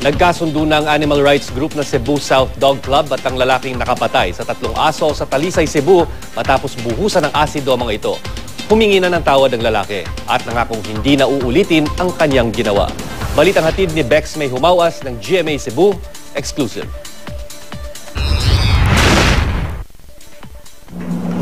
Nagkasundo ng animal rights group na Cebu South Dog Club at ang lalaking nakapatay sa 3 aso sa Talisay, Cebu matapos buhusan ng asido ang mga ito. Humingi na ng tawad ang lalaki at nangakong hindi na uulitin ang kanyang ginawa. Balitang hatid ni Bex May Humawas ng GMA Cebu, exclusive.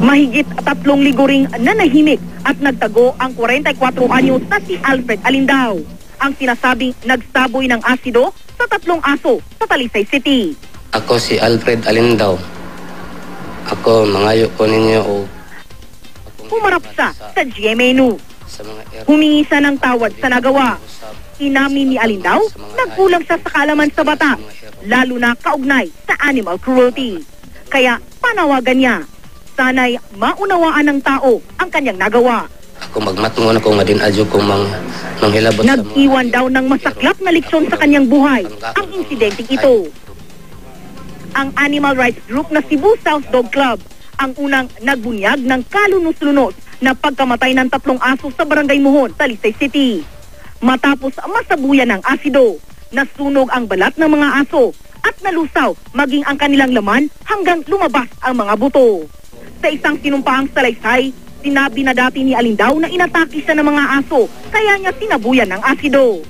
Mahigit 3 linggo ring nanahimik at nagtago ang 44 anyos na si Alfred Alindao, ang sinasabing nagsaboy ng asido sa 3 aso sa Talisay City. Ako si Alfred Alindao. Ako mangayo ko ninyo o humarap siya sa GMA News. Humingi siya ng tawad sa nagawa. Inamin ni Alindao, nagkulang siya sa kaalaman sa bata, lalo na kaugnay sa animal cruelty. Kaya panawagan niya, sana'y maunawaan ng tao ang kanyang nagawa. Ako magmatungon ako nga din adyo ko manghilabot sa mga... Nag-iwan daw ng masaklap na leksyon sa kanyang buhay ang insidenteng ito. Ang animal rights group na Cebu South Dog Club ang unang nagbunyag ng kalunos-lunos na pagkamatay ng 3 aso sa Barangay Muhon, Talisay City. Matapos masabuyan ng asido, nasunog ang balat ng mga aso at nalusaw maging ang kanilang laman hanggang lumabas ang mga buto. Sa isang sinumpaang salaysay, sinabi na dati ni Alindao na inatake siya ng mga aso kaya niya sinabuyan ng asido.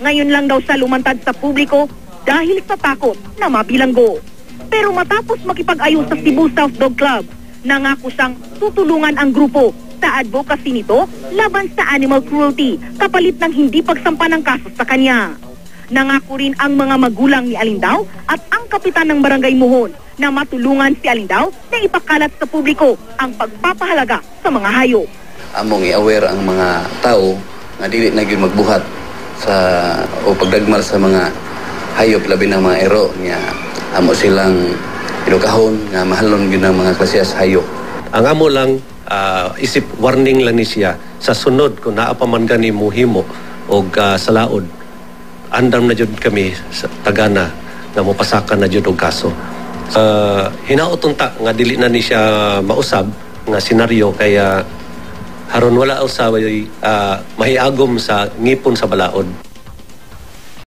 Ngayon lang daw siya lumantad sa publiko dahil sa takot na mabilanggo. Pero matapos makipag-ayos sa Cebu South Dog Club, nangako siyang tutulungan ang grupo sa advocacy nito laban sa animal cruelty kapalit ng hindi pagsampa ng kaso sa kanya. Nangako rin ang mga magulang ni Alindao at ang kapitan ng Barangay Muhon na matulungan si Alindao na ipakalat sa publiko ang pagpapahalaga sa mga hayop. Among i-aware ang mga tao na dili na gyud magbuhat sa o pagdagmar sa mga hayop labi na mga ero niya. Amo silang edukahon nga mahalon gyud ang mga klase sa hayop. Ang amo lang isip warning lang ni siya sa sunod kung naa pa man gani muhimo og salaod. Andam na jud kami sa tagana na mopasakan na jud og kaso. Hinaoton ta nga dili na ni siya mausab nga senaryo kaya haron wala usab mahiagom sa ngipon sa balaod.